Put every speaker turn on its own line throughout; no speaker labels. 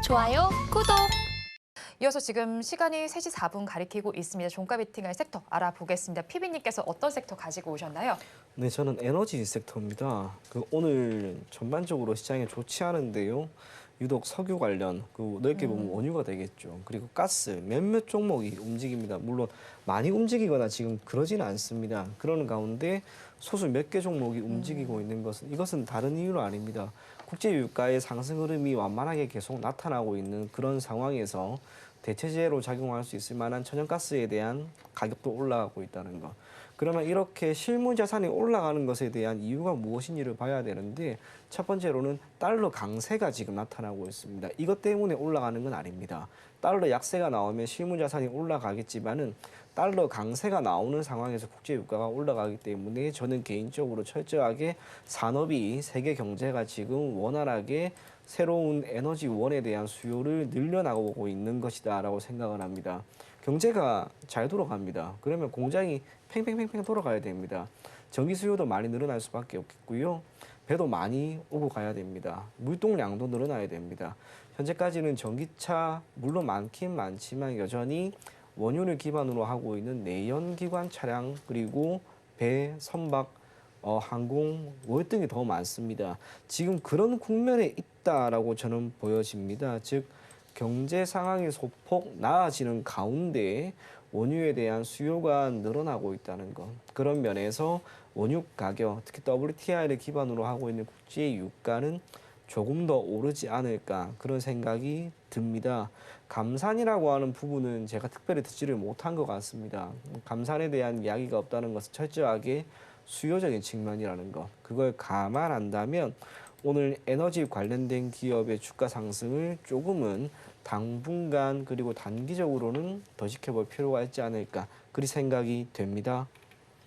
좋아요, 구독.
이어서 지금 시간이 3시 4분 가리키고 있습니다. 종가 베팅할 섹터 알아보겠습니다. 피비님께서 어떤 섹터 가지고 오셨나요?
네, 저는 에너지 섹터입니다. 오늘 전반적으로 시장이 좋지 않은데요. 유독 석유 관련, 넓게 보면 원유가 되겠죠. 그리고 가스, 몇몇 종목이 움직입니다. 물론 많이 움직이거나 지금 그러지는 않습니다. 그러는 가운데 소수 몇 개 종목이 움직이고 있는 이것은 다른 이유는 아닙니다. 국제 유가의 상승 흐름이 완만하게 계속 나타나고 있는 그런 상황에서 대체재로 작용할 수 있을 만한 천연가스에 대한 가격도 올라가고 있다는 것. 그러면 이렇게 실물 자산이 올라가는 것에 대한 이유가 무엇인지를 봐야 되는데 첫 번째로는 달러 강세가 지금 나타나고 있습니다. 이것 때문에 올라가는 건 아닙니다. 달러 약세가 나오면 실물 자산이 올라가겠지만은 달러 강세가 나오는 상황에서 국제 유가가 올라가기 때문에 저는 개인적으로 철저하게 산업이 세계 경제가 지금 원활하게 새로운 에너지원에 대한 수요를 늘려나가고 있는 것이다라고 생각을 합니다. 경제가 잘 돌아갑니다. 그러면 공장이 팽팽팽팽 돌아가야 됩니다. 전기 수요도 많이 늘어날 수밖에 없겠고요. 배도 많이 오고 가야 됩니다. 물동량도 늘어나야 됩니다. 현재까지는 전기차 물론 많긴 많지만 여전히 원유를 기반으로 하고 있는 내연기관 차량 그리고 배, 선박, 항공, 월등히 더 많습니다. 지금 그런 국면에 있다라고 저는 보여집니다. 즉 경제 상황이 소폭 나아지는 가운데 원유에 대한 수요가 늘어나고 있다는 것. 그런 면에서 원유 가격, 특히 WTI를 기반으로 하고 있는 국제 유가는 조금 더 오르지 않을까 그런 생각이 듭니다. 감산이라고 하는 부분은 제가 특별히 듣지를 못한 것 같습니다. 감산에 대한 이야기가 없다는 것은 철저하게 수요적인 측면이라는 것. 그걸 감안한다면 오늘 에너지 관련된 기업의 주가 상승을 조금은 당분간 그리고 단기적으로는 더 지켜볼 필요가 있지 않을까 그리 생각이 됩니다.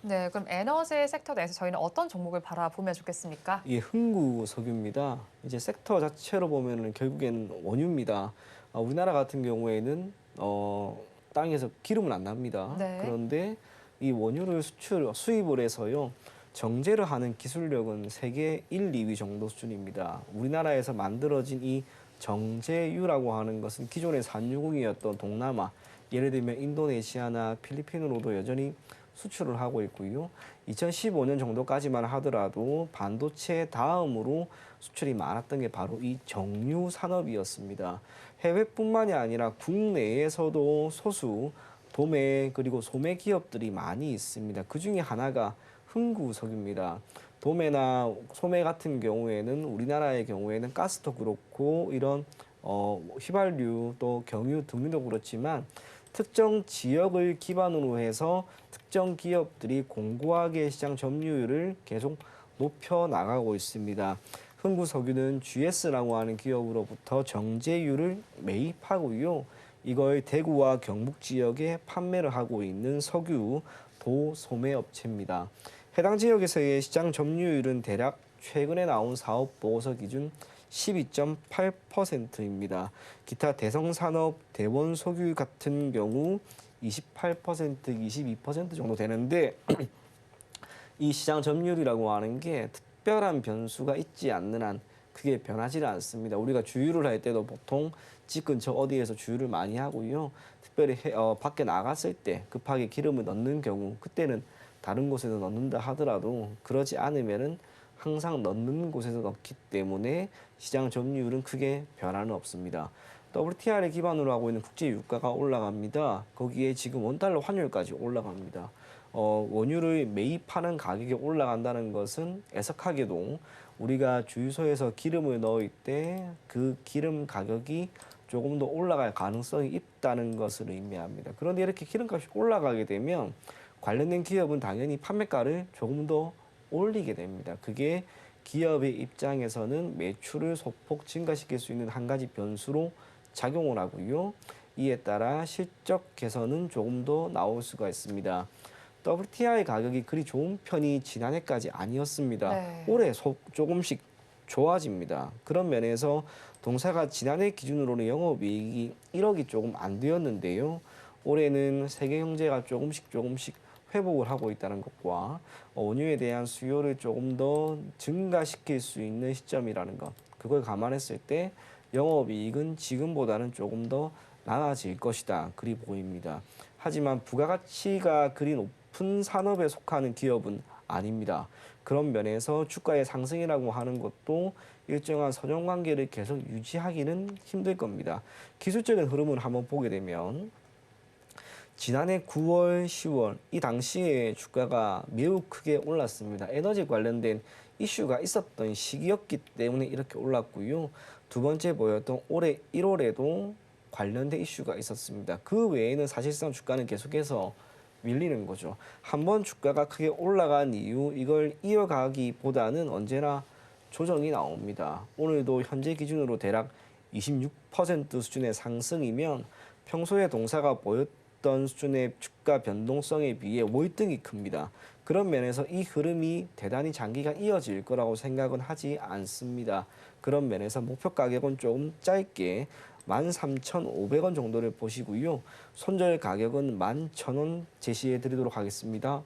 네, 그럼 에너지 섹터 내에서 저희는 어떤 종목을 바라보면 좋겠습니까?
이 흥구석유입니다. 이제 섹터 자체로 보면은 결국엔 원유입니다. 우리나라 같은 경우에는 땅에서 기름은 안 납니다.
네.
그런데 이 원유를 수입을 해서요. 정제를 하는 기술력은 세계 1, 2위 정도 수준입니다. 우리나라에서 만들어진 이 정제유라고 하는 것은 기존의 산유국이었던 동남아, 예를 들면 인도네시아나 필리핀으로도 여전히 수출을 하고 있고요. 2015년 정도까지만 하더라도 반도체 다음으로 수출이 많았던 게 바로 이 정유 산업이었습니다. 해외뿐만이 아니라 국내에서도 소수 도매 그리고 소매 기업들이 많이 있습니다. 그 중에 하나가 흥구석유입니다. 도매나 소매 같은 경우에는 우리나라의 경우에는 가스도 그렇고 이런 휘발유 또 경유 등유도 그렇지만 특정 지역을 기반으로 해서 특정 기업들이 공고하게 시장 점유율을 계속 높여 나가고 있습니다. 흥구석유는 GS라고 하는 기업으로부터 정제유를 매입하고요. 이걸 대구와 경북 지역에 판매를 하고 있는 석유 도소매 업체입니다. 해당 지역에서의 시장 점유율은 대략 최근에 나온 사업 보고서 기준 12.8%입니다. 기타 대성산업, 대원석유 같은 경우 28%, 22% 정도 되는데 이 시장 점유율이라고 하는 게 특별한 변수가 있지 않는 한 그게 변하지는 않습니다. 우리가 주유를 할 때도 보통 집 근처 어디에서 주유를 많이 하고요. 특별히 밖에 나갔을 때 급하게 기름을 넣는 경우 그때는 다른 곳에서 넣는다 하더라도 그러지 않으면은 항상 넣는 곳에서 넣기 때문에 시장 점유율은 크게 변화는 없습니다. WTI를 기반으로 하고 있는 국제 유가가 올라갑니다. 거기에 지금 원달러 환율까지 올라갑니다. 원유를 매입하는 가격이 올라간다는 것은 애석하게도 우리가 주유소에서 기름을 넣을 때 그 기름 가격이 조금 더 올라갈 가능성이 있다는 것을 의미합니다. 그런데 이렇게 기름값이 올라가게 되면 관련된 기업은 당연히 판매가를 조금 더 올리게 됩니다. 그게 기업의 입장에서는 매출을 소폭 증가시킬 수 있는 한 가지 변수로 작용을 하고요. 이에 따라 실적 개선은 조금 더 나올 수가 있습니다. WTI 가격이 그리 좋은 편이 지난해까지 아니었습니다.
네.
올해 조금씩 좋아집니다. 그런 면에서 동사가 지난해 기준으로는 영업이익이 1억이 조금 안 되었는데요. 올해는 세계 경제가 조금씩 회복을 하고 있다는 것과 원유에 대한 수요를 조금 더 증가시킬 수 있는 시점이라는 것. 그걸 감안했을 때 영업이익은 지금보다는 조금 더 많아질 것이다. 그리 보입니다. 하지만 부가가치가 그리 높은 산업에 속하는 기업은 아닙니다. 그런 면에서 주가의 상승이라고 하는 것도 일정한 선형관계를 계속 유지하기는 힘들 겁니다. 기술적인 흐름을 한번 보게 되면 지난해 9월, 10월 이 당시에 주가가 매우 크게 올랐습니다. 에너지 관련된 이슈가 있었던 시기였기 때문에 이렇게 올랐고요. 두 번째 보였던 올해 1월에도 관련된 이슈가 있었습니다. 그 외에는 사실상 주가는 계속해서 밀리는 거죠. 한번 주가가 크게 올라간 이후 이걸 이어가기보다는 언제나 조정이 나옵니다. 오늘도 현재 기준으로 대략 26% 수준의 상승이면 평소에 동사가 보였던 수준의 주가 변동성에 비해 월등히 큽니다. 그런 면에서 이 흐름이 대단히 장기가 이어질 거라고 생각은 하지 않습니다. 그런 면에서 목표 가격은 조금 짧게 13,500원 정도를 보시고요. 손절 가격은 11,000원 제시해 드리도록 하겠습니다.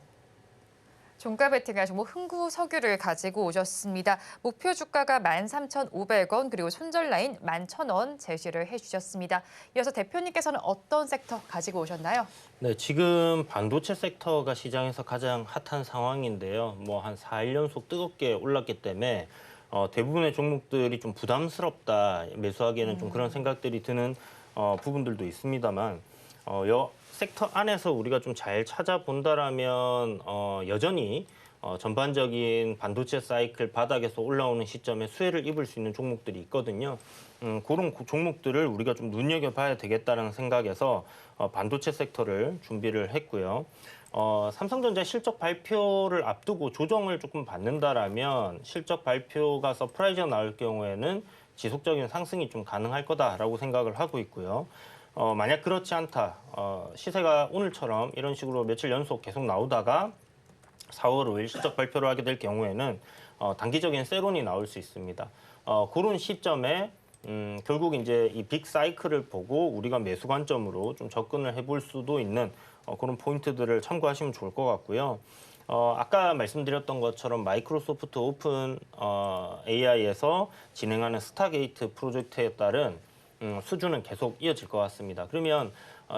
종가 베팅할 종목 흥구석유를 가지고 오셨습니다. 목표 주가가 13,500원 그리고 손절 라인 11,000원 제시를 해주셨습니다. 이어서 대표님께서는 어떤 섹터 가지고 오셨나요?
네, 지금 반도체 섹터가 시장에서 가장 핫한 상황인데요. 뭐 한 4일 연속 뜨겁게 올랐기 때문에 대부분의 종목들이 좀 부담스럽다, 매수하기에는 좀 그런 생각들이 드는 부분들도 있습니다만 섹터 안에서 우리가 좀 잘 찾아본다라면 여전히 전반적인 반도체 사이클 바닥에서 올라오는 시점에 수혜를 입을 수 있는 종목들이 있거든요. 그런 종목들을 우리가 좀 눈여겨봐야 되겠다는 생각에서 반도체 섹터를 준비를 했고요. 삼성전자 실적 발표를 앞두고 조정을 조금 받는다라면 실적 발표가 서프라이즈가 나올 경우에는 지속적인 상승이 좀 가능할 거다라고 생각을 하고 있고요. 만약 그렇지 않다, 시세가 오늘처럼 이런 식으로 며칠 연속 계속 나오다가 4월 5일 실적 발표를 하게 될 경우에는 단기적인 세론이 나올 수 있습니다. 그런 시점에 결국 이제 이 빅 사이클을 보고 우리가 매수 관점으로 좀 접근을 해볼 수도 있는 그런 포인트들을 참고하시면 좋을 것 같고요. 아까 말씀드렸던 것처럼 마이크로소프트 오픈 AI에서 진행하는 스타게이트 프로젝트에 따른 수준은 계속 이어질 것 같습니다. 그러면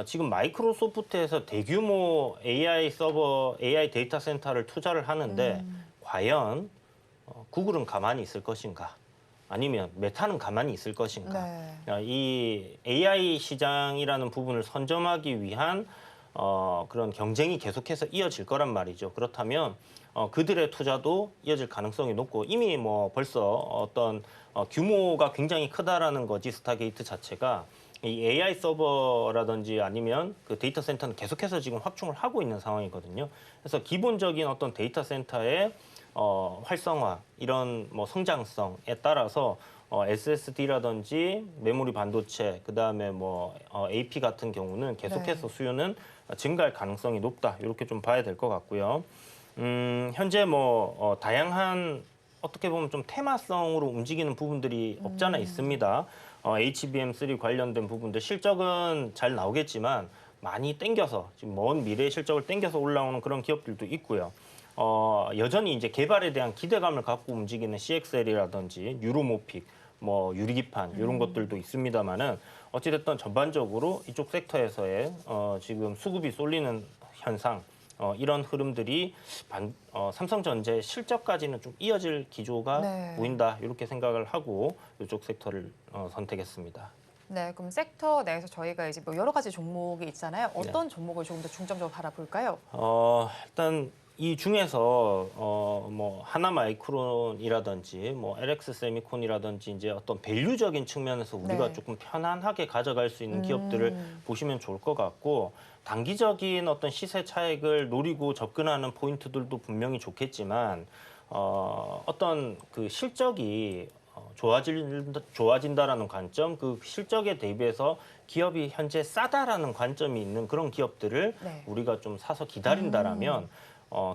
지금 마이크로소프트에서 대규모 AI 서버, AI 데이터 센터를 투자를 하는데 과연 구글은 가만히 있을 것인가? 아니면 메타는 가만히 있을 것인가?
네.
이 AI 시장이라는 부분을 선점하기 위한 그런 경쟁이 계속해서 이어질 거란 말이죠. 그렇다면 그들의 투자도 이어질 가능성이 높고 이미 뭐 벌써 어떤 규모가 굉장히 크다라는 거지 스타게이트 자체가 이 AI 서버라든지 아니면 그 데이터 센터는 계속해서 지금 확충을 하고 있는 상황이거든요. 그래서 기본적인 어떤 데이터 센터의 활성화 이런 뭐 성장성에 따라서 SSD라든지 메모리 반도체 그다음에 뭐 AP 같은 경우는 계속해서 수요는 증가할 가능성이 높다 이렇게 좀 봐야 될 것 같고요. 현재 뭐 다양한 어떻게 보면 좀 테마성으로 움직이는 부분들이 없잖아 있습니다. HBM3 관련된 부분들 실적은 잘 나오겠지만 많이 땡겨서 지금 먼 미래의 실적을 땡겨서 올라오는 그런 기업들도 있고요. 여전히 이제 개발에 대한 기대감을 갖고 움직이는 CXL이라든지 유로모픽, 뭐 유리기판 이런 것들도 있습니다만은 어찌됐든 전반적으로 이쪽 섹터에서의 지금 수급이 쏠리는 현상 이런 흐름들이 삼성전자의 실적까지는 좀 이어질 기조가
네.
보인다 이렇게 생각을 하고 이쪽 섹터를 선택했습니다.
네, 그럼 섹터 내에서 저희가 이제 뭐 여러 가지 종목이 있잖아요. 어떤 종목을 조금 더 중점적으로 바라볼까요?
일단 이 중에서 뭐 하나마이크론이라든지 뭐 LX 세미콘이라든지 이제 어떤 밸류적인 측면에서 우리가
네.
조금 편안하게 가져갈 수 있는 기업들을 보시면 좋을 것 같고 단기적인 어떤 시세 차익을 노리고 접근하는 포인트들도 분명히 좋겠지만 어떤 그 실적이 좋아진다라는 관점, 그 실적에 대비해서 기업이 현재 싸다라는 관점이 있는 그런 기업들을
네.
우리가 좀 사서 기다린다라면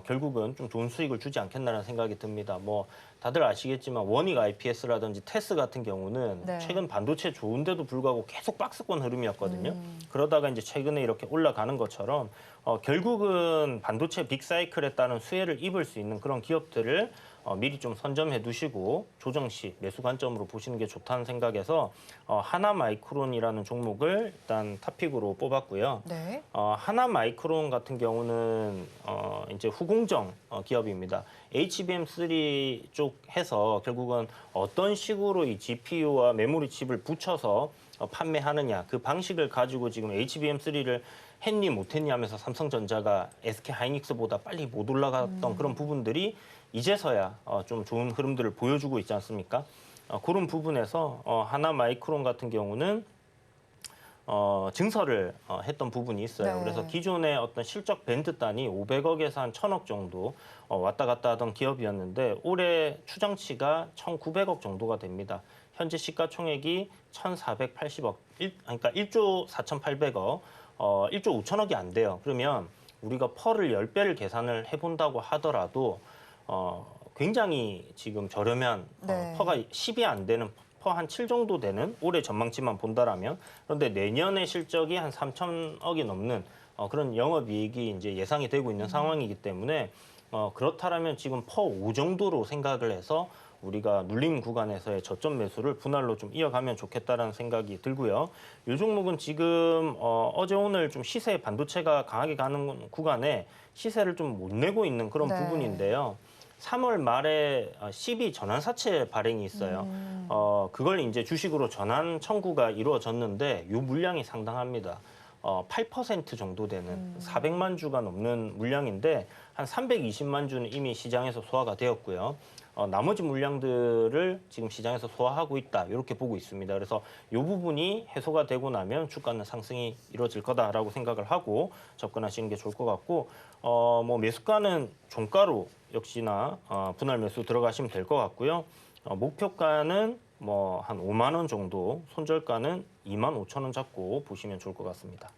결국은 좀 좋은 수익을 주지 않겠나라는 생각이 듭니다. 뭐 다들 아시겠지만 원익 IPS라든지 테스 같은 경우는
네.
최근 반도체 좋은데도 불구하고 계속 박스권 흐름이었거든요. 그러다가 이제 최근에 이렇게 올라가는 것처럼 결국은 반도체 빅사이클에 따른 수혜를 입을 수 있는 그런 기업들을 미리 좀 선점해 두시고 조정 시 매수 관점으로 보시는 게 좋다는 생각에서 하나마이크론이라는 종목을 일단 탑픽으로 뽑았고요.
네.
하나마이크론 같은 경우는 이제 후공정 기업입니다. HBM3 쪽 해서 결국은 어떤 식으로 이 GPU와 메모리 칩을 붙여서 판매하느냐 그 방식을 가지고 지금 HBM3를 했니 못했니 하면서 삼성전자가 SK하이닉스보다 빨리 못 올라갔던 그런 부분들이 이제서야 좀 좋은 흐름들을 보여주고 있지 않습니까? 그런 부분에서 하나마이크론 같은 경우는 증설을 했던 부분이 있어요.
네.
그래서 기존의 어떤 실적 밴드 단이 500억에서 한 1,000억 정도 왔다 갔다 하던 기업이었는데 올해 추정치가 1,900억 정도가 됩니다. 현재 시가총액이 1,480억, 그러니까 1조 4,800억, 1조 5천억이 안 돼요. 그러면 우리가 펄을 10배를 계산을 해본다고 하더라도 굉장히 지금 저렴한
네.
퍼가 10이 안 되는 퍼 한 7 정도 되는 올해 전망치만 본다라면 그런데 내년의 실적이 한 3천억이 넘는 그런 영업이익이 이제 예상이 되고 있는 상황이기 때문에 그렇다라면 지금 퍼 5 정도로 생각을 해서 우리가 눌림 구간에서의 저점 매수를 분할로 좀 이어가면 좋겠다라는 생각이 들고요. 이 종목은 지금 어제 오늘 좀 시세 반도체가 강하게 가는 구간에 시세를 좀 못 내고 있는 그런
네.
부분인데요. 3월 말에 12 전환사채 발행이 있어요. 그걸 이제 주식으로 전환 청구가 이루어졌는데 이 물량이 상당합니다. 8% 정도 되는 400만 주가 넘는 물량인데 한 320만 주는 이미 시장에서 소화가 되었고요. 나머지 물량들을 지금 시장에서 소화하고 있다 이렇게 보고 있습니다. 그래서 이 부분이 해소가 되고 나면 주가는 상승이 이루어질 거다라고 생각을 하고 접근하시는 게 좋을 것 같고 뭐 매수가는 종가로 역시나 분할 매수 들어가시면 될 것 같고요. 목표가는 뭐 한 5만 원 정도, 손절가는 2만 5천 원 잡고 보시면 좋을 것 같습니다.